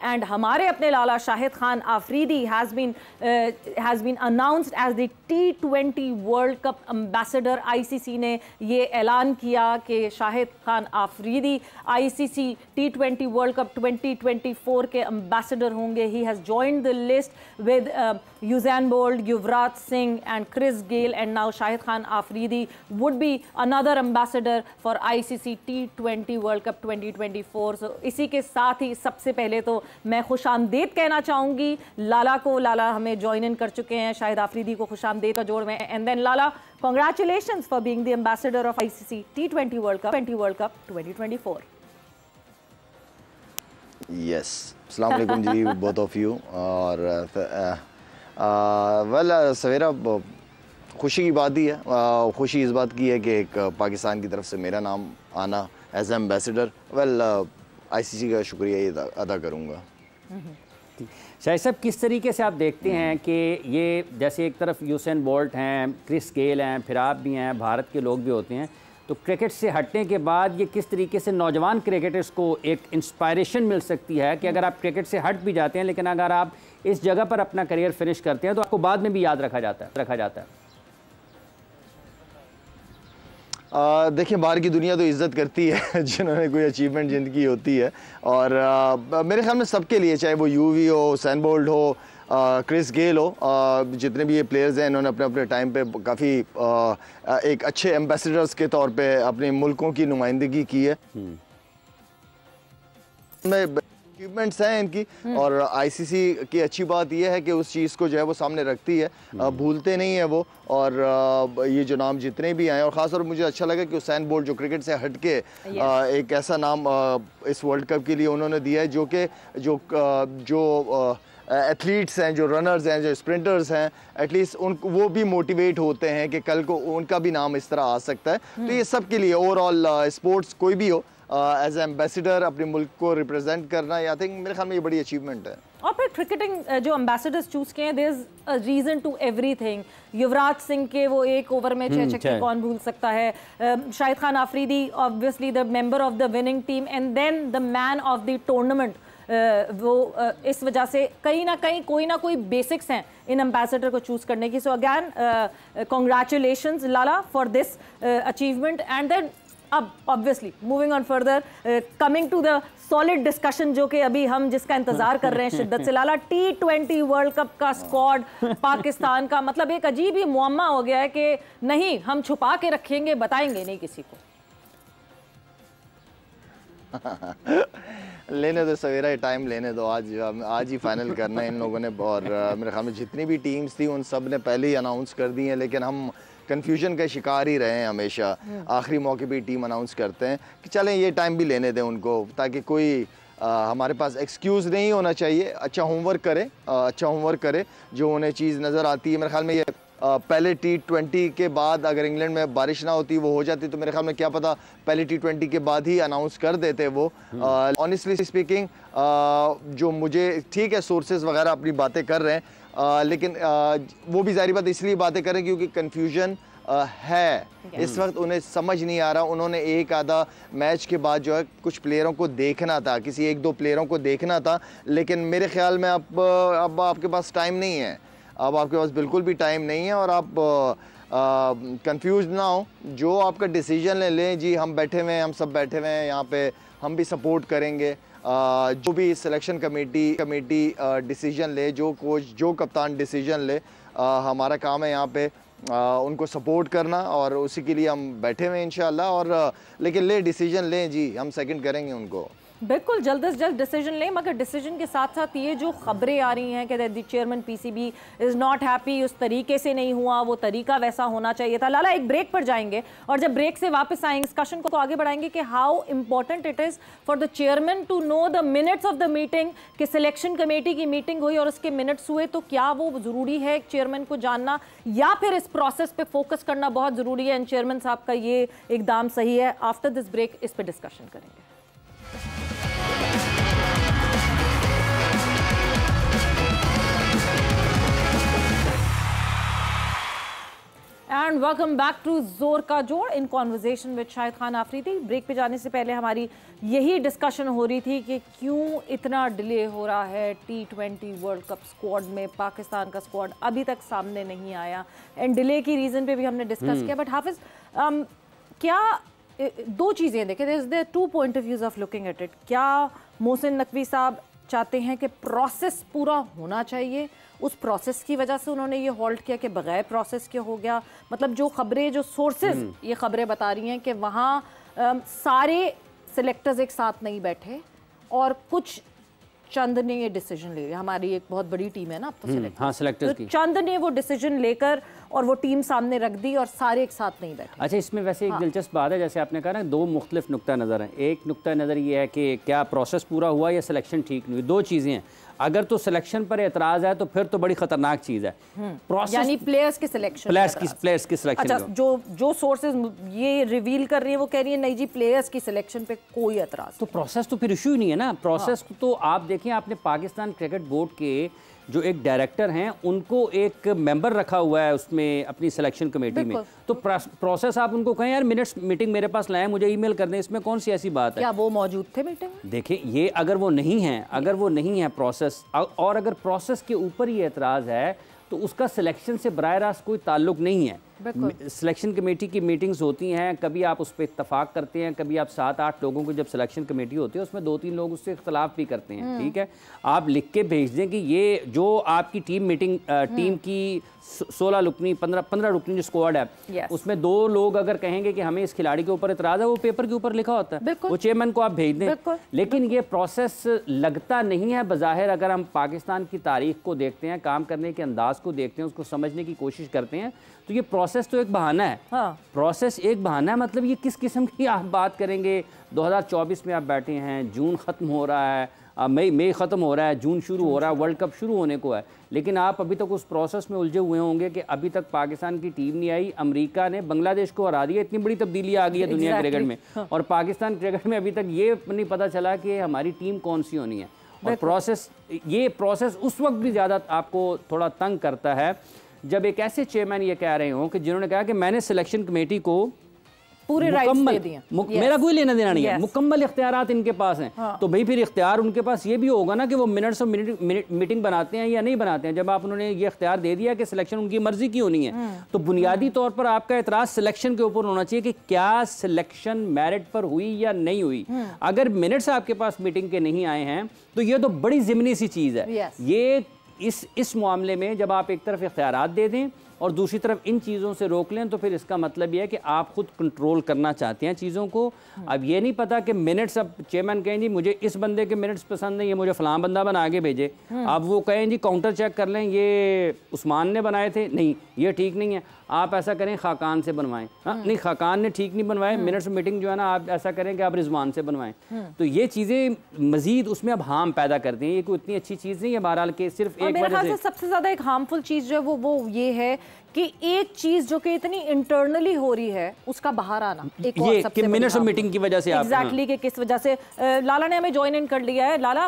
And हमारे अपने Lala Shahid Khan Afridi has been announced as the T20 world cup ambassador. ICC ने ये ऐलान किया कि Shahid Khan Afridi ICC T20 world cup 2024 के एम्बेसडर होंगे। He has joined the list with Usain Bolt, Yuvraj Singh and Chris Gayle, and now Shahid Khan Afridi would be another ambassador for ICC T20 world cup 2024। So इसी के साथ ही सबसे पहले तो मैं खुशामदीद कहना चाहूँगी लाला को। लाला हमें ज्वाइन इन कर चुके हैं, शाहिद आफरीदी को खुशामदीद का जोड़ में। And then Lala, congratulations for being the ambassador of ICC T20 world cup 2024। Yes, अस्सलाम वालेकुम जी, बोथ ऑफ यू। और वेल सवेरा, खुशी की बात ही है। खुशी इस बात की है कि एक पाकिस्तान की तरफ से मेरा नाम आना एज एम्बेसडर। वेल आईसीसी का शुक्रिया ये अदा करूँगा। शाहिद साहब, किस तरीके से आप देखते हैं कि ये जैसे एक तरफ यूसेन बोल्ट हैं, क्रिस गेल हैं, फिर आप भी हैं, भारत के लोग भी होते हैं, तो क्रिकेट से हटने के बाद ये किस तरीके से नौजवान क्रिकेटर्स को एक इंस्पायरेशन मिल सकती है कि अगर आप क्रिकेट से हट भी जाते हैं लेकिन अगर आप इस जगह पर अपना करियर फिनिश करते हैं तो आपको बाद में भी याद रखा जाता है। देखिए, बाहर की दुनिया तो इज़्ज़त करती है जिन्होंने कोई अचीवमेंट ज़िंदगी होती है, और मेरे ख्याल में सबके लिए, चाहे वो यूवी हो, यूसेन बोल्ट हो, क्रिस गेल हो, जितने भी ये प्लेयर्स हैं, इन्होंने अपने अपने टाइम पे काफ़ी एक अच्छे एम्बेसडर्स के तौर पे अपने मुल्कों की नुमाइंदगी की है। अचीवमेंट्स हैं इनकी, और आईसीसी की अच्छी बात यह है कि उस चीज़ को जो है वो सामने रखती है, भूलते नहीं है वो। और ये जो नाम जितने भी आए, और ख़ास तौर पर मुझे अच्छा लगा कि यूसेन बोल्ट जो क्रिकेट से हट के एक ऐसा नाम इस वर्ल्ड कप के लिए उन्होंने दिया है जो एथलीट्स हैं, जो रनर्स हैं, जो स्प्रिंटर्स हैं, एटलीस्ट वो भी मोटिवेट होते हैं कि कल को उनका भी नाम इस तरह आ सकता है। तो ये सब के लिए ओवरऑल स्पोर्ट्स कोई भी हो, एज एम्बेसडर अपने मुल्क को रिप्रेजेंट करना, आई थिंक मेरे ख्याल में ये बड़ी अचीवमेंट है। और फिर क्रिकेटिंग जो एम्बेसडर्स चूज किए हैं, there is a reason to everything. Yuvraj Singh के वो एक ओवर में 6 छक्के कौन भूल सकता है। Shahid Khan Afridi obviously the member of the winning team, and then the man of the tournament. वो इस वजह से कहीं ना कहीं कोई ना कोई बेसिक्स हैं इन एम्बेसडर को चूज करने की। So again congratulations Lala for this achievement. And then अब obviously moving on further, coming to the solid discussion जो कि अभी हम जिसका इंतजार कर रहे हैं शिद्दत से। लाला, T20 वर्ल्ड कप का स्क्वाड पाकिस्तान का मतलब एक अजीब ही मुअम्मा हो गया है कि नहीं, हम छुपा के रखेंगे, बताएंगे नहीं किसी को। लेने दो सवेरा, टाइम लेने दो, आज ही फाइनल करना है इन लोगों ने। और मेरे ख्याल में जितनी भी टीम्स थी उन सब ने पहले ही अनाउंस कर दी हैं, लेकिन हम कन्फ्यूजन का शिकार ही रहे हैं हमेशा। आखिरी मौके पे टीम अनाउंस करते हैं कि चलें ये टाइम भी लेने दें उनको, ताकि कोई हमारे पास एक्सक्यूज़ नहीं होना चाहिए। अच्छा होमवर्क करें, जो उन्हें चीज़ नज़र आती है। मेरे ख्याल में ये पहले T20 के बाद अगर इंग्लैंड में बारिश ना होती, वो हो जाती, तो मेरे ख्याल में क्या पता पहले T20 के बाद ही अनाउंस कर देते वो। ऑनेस्टली स्पीकिंग, जो मुझे ठीक है सोर्सेज वगैरह अपनी बातें कर रहे हैं, लेकिन वो भी ज़ाहिर बात इसलिए बातें करें क्योंकि कन्फ्यूजन है इस वक्त, उन्हें समझ नहीं आ रहा। उन्होंने एक आधा मैच के बाद जो है कुछ प्लेयरों को देखना था, किसी 1-2 प्लेयरों को देखना था, लेकिन मेरे ख्याल में अब आपके पास टाइम नहीं है। अब आपके पास बिल्कुल भी टाइम नहीं है, और आप कंफ्यूज ना हो। जो आपका डिसीजन लें जी, हम बैठे हुए हैं, हम सब बैठे हुए हैं यहाँ पे, हम भी सपोर्ट करेंगे। जो भी सिलेक्शन कमेटी डिसीजन ले, जो कोच, जो कप्तान डिसीजन ले, हमारा काम है यहाँ पे उनको सपोर्ट करना, और उसी के लिए हम बैठे हुए हैं इंशाल्लाह। और लेकिन डिसीजन लें जी, हम सेकंड करेंगे उनको। बिल्कुल जल्द से जल्द डिसीजन लें, मगर डिसीजन के साथ साथ ये जो खबरें आ रही हैं कि the chairman PCB is not happy, उस तरीके से नहीं हुआ, वो तरीका वैसा होना चाहिए था। लाला, एक ब्रेक पर जाएंगे और जब ब्रेक से वापस आएंगे डिस्कशन को आगे बढ़ाएंगे कि how important it is for the chairman to know the minutes of the meeting, कि सिलेक्शन कमेटी की मीटिंग हुई और उसके मिनट्स हुए, तो क्या वो ज़रूरी है चेयरमैन को जानना, या फिर इस प्रोसेस पे फोकस करना बहुत ज़रूरी है? एंड चेयरमैन साहब का ये इकदाम सही है? आफ्टर दिस ब्रेक इस पर डिस्कशन करेंगे। एंड वेलकम बैक टू जोर का जोड़ in conversation with Shahid Khan Afridi. Break पे जाने से पहले हमारी यही डिस्कशन हो रही थी कि क्यों इतना डिले हो रहा है T20 वर्ल्ड कप स्क्वाड में। पाकिस्तान का स्क्वाड अभी तक सामने नहीं आया एंड डिले की रीज़न पे भी हमने डिस्कस किया। बट हाफिज, क्या दो चीज़ें देखें, there two point of views of looking at it. क्या मोहसिन नकवी साहब चाहते हैं कि प्रोसेस पूरा होना चाहिए, उस प्रोसेस की वजह से उन्होंने ये हॉल्ट किया कि बगैर प्रोसेस के हो गया? मतलब जो खबरें, जो सोर्सेज ये खबरें बता रही हैं कि वहाँ सारे सिलेक्टर्स एक साथ नहीं बैठे और कुछ चंद ने ये डिसीजन ले लिया। हमारी एक बहुत बड़ी टीम है ना अब तो सिलेक्टर्स की, चंद ने वो डिसीजन लेकर और वो टीम सामने रख दी और सारे एक साथ नहीं बैठे। अच्छा, इसमें वैसे एक दिलचस्प बात है, जैसे आपने कहा ना, दो मुख्तलिफ नुक्ता नज़र हैं। एक नुक्ता नज़र ये है कि क्या प्रोसेस पूरा हुआ या सिलेक्शन ठीक नहीं हुई, दो चीज़ें हैं। अगर तो सिलेक्शन पर एतराज़ है तो फिर तो बड़ी खतरनाक चीज़ है प्रोसेस, यानी प्लेयर्स के सिलेक्शन, प्लेयर्स की सिलेक्शन। अच्छा, जो सोर्सेज ये रिवील कर रही है वो कह रही है नहीं जी, प्लेयर्स की सिलेक्शन पे कोई एतराज़, तो प्रोसेस तो फिर इशू ही नहीं है ना। प्रोसेस तो आप देखें, आपने पाकिस्तान क्रिकेट बोर्ड के जो एक डायरेक्टर हैं उनको एक मेंबर रखा हुआ है उसमें अपनी सिलेक्शन कमेटी में, तो प्रोसेस आप उनको कहें यार मिनट्स मीटिंग मेरे पास लाएं, मुझे ईमेल कर दें, इसमें कौन सी ऐसी बात है? क्या वो मौजूद थे मीटिंग में? देखिए, ये अगर वो नहीं है प्रोसेस, और अगर प्रोसेस के ऊपर ये एतराज़ है तो उसका सिलेक्शन से बराह रास्त कोई ताल्लुक नहीं है। सिलेक्शन कमेटी की मीटिंग्स होती हैं, कभी आप उस पर इत्तफाक करते हैं, कभी आप 7-8 लोगों को, जब सिलेक्शन कमेटी होती है उसमें 2-3 लोग उससे इख्तलाफ भी करते हैं, ठीक है। आप लिख के भेज दें कि ये जो आपकी टीम मीटिंग टीम की 16 रुकनी 15 रुकनी जो स्क्वाड है उसमें 2 लोग अगर कहेंगे कि हमें इस खिलाड़ी के ऊपर इतराज़ है, वो पेपर के ऊपर लिखा होता है, वो चेयरमैन को आप भेज दें। लेकिन ये प्रोसेस लगता नहीं है बज़ाहिर। अगर हम पाकिस्तान की तारीख को देखते हैं, काम करने के अंदाज को देखते हैं, उसको समझने की कोशिश करते हैं, तो ये प्रोसेस तो एक बहाना है। प्रोसेस एक बहाना है, मतलब ये किस किस्म की आप बात करेंगे? 2024 में आप बैठे हैं, जून ख़त्म हो रहा है, मई ख़त्म हो रहा है, जून शुरू हो रहा है, वर्ल्ड कप शुरू होने को है, लेकिन आप अभी तक उस प्रोसेस में उलझे हुए होंगे कि अभी तक पाकिस्तान की टीम नहीं आई, अमेरिका ने बांग्लादेश को हरा दिया। इतनी बड़ी तब्दीली आ गई है दुनिया क्रिकेट में, और पाकिस्तान क्रिकेट में अभी तक ये नहीं पता चला कि हमारी टीम कौन सी होनी है। और ये प्रोसेस उस वक्त भी ज़्यादा आपको थोड़ा तंग करता है जब एक ऐसे चेयरमैन ये कह रहे हों कि जिन्होंने कहा कि मैंने सिलेक्शन कमेटी को पूरे राइट्स दे दिए, मेरा कोई लेना देना नहीं है, मुकम्मल इख्तियारात इनके पास हैं। तो भाई फिर इख्तियार उनके पास ये भी होगा ना कि वो मिनट्स और मीटिंग बनाते हैं या नहीं बनाते हैं। जब आप उन्होंने ये इख्तियार दे दिया कि सिलेक्शन उनकी मर्जी की होनी है, तो बुनियादी तौर पर आपका एतराज़ सिलेक्शन के ऊपर होना चाहिए कि क्या सिलेक्शन मेरिट पर हुई या नहीं हुई। अगर मिनट्स आपके पास मीटिंग के नहीं आए हैं तो ये तो बड़ी ज़िमनी सी चीज़ है। ये इस मामले में जब आप एक तरफ इख्तियारात दे दें और दूसरी तरफ इन चीज़ों से रोक लें, तो फिर इसका मतलब यह है कि आप खुद कंट्रोल करना चाहते हैं चीज़ों को। अब ये नहीं पता कि मिनट्स, अब चेयरमैन कहें जी मुझे इस बंदे के मिनट्स पसंद नहीं है, मुझे फलां बंदा बना के भेजे। अब वो कहें जी काउंटर चेक कर लें, ये उस्मान ने बनाए थे, नहीं ये ठीक नहीं है, आप ऐसा करें खाकान से बनवाएं, नहीं खाकान ने ठीक नहीं बनवाए, मिनट्स मीटिंग जो है ना आप ऐसा करें कि आप रिजवान से बनवाएं। तो ये चीज़ें मजीद उसमें अब हार्म पैदा करती हैं। ये कोई इतनी अच्छी चीज़ नहीं है बहरहाल के सिर्फ एक वजह से। सबसे ज़्यादा एक हार्मफुल चीज़ जो है वो ये है कि एक चीज जो कि इतनी इंटरनली हो रही है उसका बाहर आना, एक और ये सबसे कि मिनट्स ऑफ मीटिंग की वजह से एग्जैक्टली कि किस वजह से। लाला ने हमें ज्वाइन इन कर लिया है। लाला,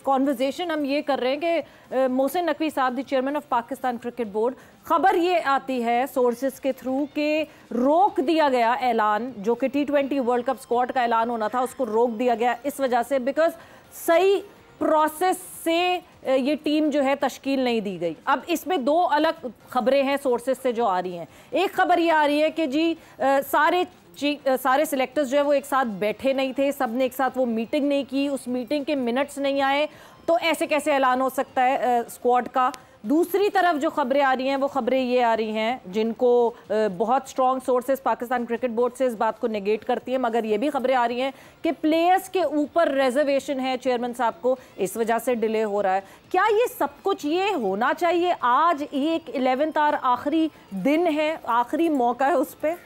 कॉन्वर्जेशन हम ये कर रहे हैं कि मोहसिन नकवी साहब the chairman of Pakistan cricket board, खबर ये आती है सोर्सेज के थ्रू के रोक दिया गया ऐलान, जो कि T20 वर्ल्ड कप स्क्वाड का ऐलान होना था उसको रोक दिया गया इस वजह से बिकॉज सही प्रोसेस से ये टीम जो है तश्कील नहीं दी गई। अब इसमें 2 अलग खबरें हैं सोर्सेज से जो आ रही हैं। एक खबर ये आ रही है कि जी सारे सिलेक्टर्स जो है वो एक साथ बैठे नहीं थे, सब ने एक साथ वो मीटिंग नहीं की, उस मीटिंग के मिनट्स नहीं आए, तो ऐसे कैसे ऐलान हो सकता है स्क्वाड का। दूसरी तरफ जो खबरें आ रही हैं वो खबरें ये आ रही हैं जिनको बहुत strong sources Pakistan cricket board से इस बात को नेगेट करती हैं, मगर ये भी खबरें आ रही हैं कि प्लेयर्स के ऊपर रिजर्वेशन है चेयरमैन साहब को, इस वजह से डिले हो रहा है। क्या ये सब कुछ ये होना चाहिए? आज एक 11th आवर आखिरी दिन है, आखिरी मौका है उस पर।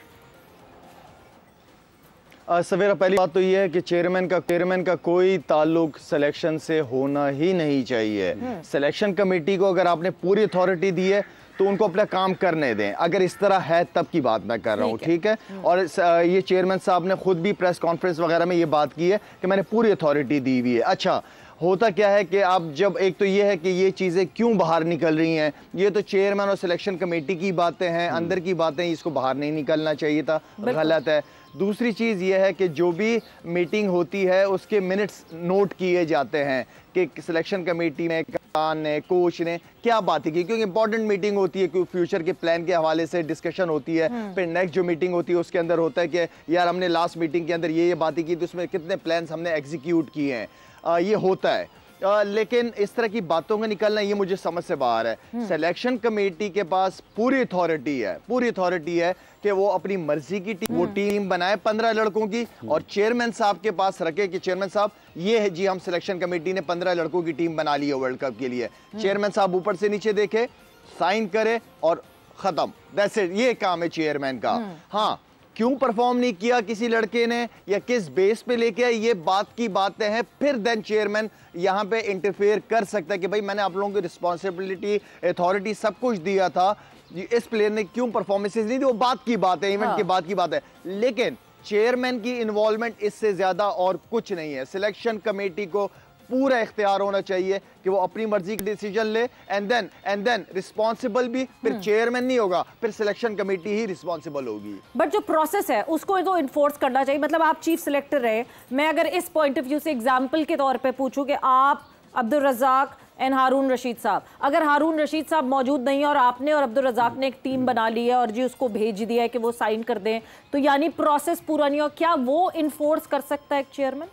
सवेरा, पहली बात तो ये है कि चेयरमैन का कोई ताल्लुक सिलेक्शन से होना ही नहीं चाहिए। सिलेक्शन कमेटी को अगर आपने पूरी अथॉरिटी दी है तो उनको अपना काम करने दें। अगर इस तरह है तब की बात मैं कर रहा हूँ, ठीक है। और ये चेयरमैन साहब ने खुद भी प्रेस कॉन्फ्रेंस वगैरह में ये बात की है कि मैंने पूरी अथॉरिटी दी हुई है। अच्छा, होता क्या है कि आप जब एक तो ये है कि ये चीज़ें क्यों बाहर निकल रही हैं, ये तो चेयरमैन और सिलेक्शन कमेटी की बातें हैं, अंदर की बातें, इसको बाहर नहीं निकलना चाहिए था, गलत है। दूसरी चीज़ ये है कि जो भी मीटिंग होती है उसके मिनट्स नोट किए जाते हैं कि सिलेक्शन कमेटी ने, कप्तान ने, कोच ने क्या बातें की, क्योंकि इंपॉर्टेंट मीटिंग होती है, क्योंकि फ्यूचर के प्लान के हवाले से डिस्कशन होती है। फिर नेक्स्ट जो मीटिंग होती है उसके अंदर होता है कि यार हमने लास्ट मीटिंग के अंदर ये बातें की, तो उसमें कितने प्लान्स हमने एग्जीक्यूट किए हैं, ये होता है। लेकिन इस तरह की बातों का निकलना ये मुझे समझ से बाहर है। सिलेक्शन कमेटी के पास पूरी अथॉरिटी है कि वो अपनी मर्जी की वो टीम बनाए 15 लड़कों की, और चेयरमैन साहब के पास रखे कि चेयरमैन साहब ये है जी, हम सिलेक्शन कमेटी ने 15 लड़कों की टीम बना ली है वर्ल्ड कप के लिए। चेयरमैन साहब ऊपर से नीचे देखे, साइन करे और खत्म, दैट्स इट, ये काम है चेयरमैन का। हाँ, क्यों परफॉर्म नहीं किया किसी लड़के ने या किस बेस पे लेके आए, ये बात की बातें हैं। फिर देन चेयरमैन यहाँ पे इंटरफेयर कर सकता है कि भाई मैंने आप लोगों की रिस्पॉन्सिबिलिटी, अथॉरिटी सब कुछ दिया था, इस प्लेयर ने क्यों परफॉर्मेंसेज नहीं दी, वो बात की बात है, इवेंट के बाद की बात है। लेकिन चेयरमैन की इन्वॉल्वमेंट इससे ज्यादा और कुछ नहीं है। सिलेक्शन कमेटी को पूरा इख्तियार होना चाहिए कि वो अपनी मर्जी का डिसीजन ले, एंड देन रिस्पॉन्सिबल भी फिर चेयरमैन नहीं होगा, फिर सिलेक्शन कमेटी ही रिस्पॉन्सिबल होगी। बट जो प्रोसेस है उसको तो इन्फोर्स करना चाहिए। मतलब आप चीफ सिलेक्टर रहे, मैं अगर इस पॉइंट ऑफ व्यू से एग्जाम्पल के तौर पे पूछूं कि आप, अब्दुल रज़ाक एंड हारून रशीद साहब, अगर हारून रशीद साहब मौजूद नहीं है और आपने और अब्दुल रज़ाक ने एक टीम बना ली है और जी उसको भेज दिया है कि वो साइन कर दें, तो यानी प्रोसेस पूरा नहीं हो, क्या वो इन्फोर्स कर सकता है एक चेयरमैन?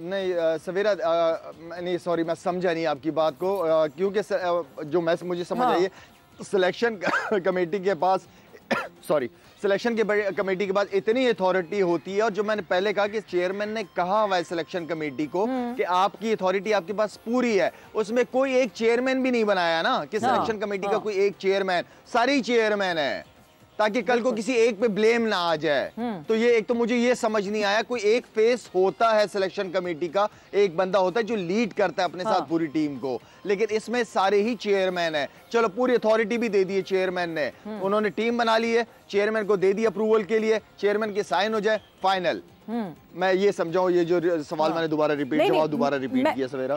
नहीं सवेरा, नहीं सॉरी, मैं समझा नहीं आपकी बात को, क्योंकि जो मुझे समझ आई है, सिलेक्शन कमेटी के पास सॉरी, सिलेक्शन के कमेटी के पास इतनी अथॉरिटी होती है, और जो मैंने पहले कहा कि चेयरमैन ने कहा हुआ है सिलेक्शन कमेटी को कि आपकी अथॉरिटी आपके पास पूरी है, उसमें कोई एक चेयरमैन भी नहीं बनाया ना कि सिलेक्शन कमेटी का कोई एक चेयरमैन, सारी चेयरमैन है, ताकि कल को किसी एक पे ब्लेम ना आ जाए। तो ये एक तो मुझे ये समझ नहीं आया, कोई एक फेस होता है सिलेक्शन कमेटी का, एक बंदा होता है जो लीड करता है अपने साथ पूरी टीम को, लेकिन इसमें सारे ही चेयरमैन है। चलो पूरी अथॉरिटी भी दे दी है चेयरमैन ने, उन्होंने टीम बना ली है, चेयरमैन को दे दी अप्रूवल के लिए, चेयरमैन के साइन हो जाए, फाइनल। मैं ये समझाऊं, ये जो सवाल मैंने दोबारा रिपीट किया सवेरा।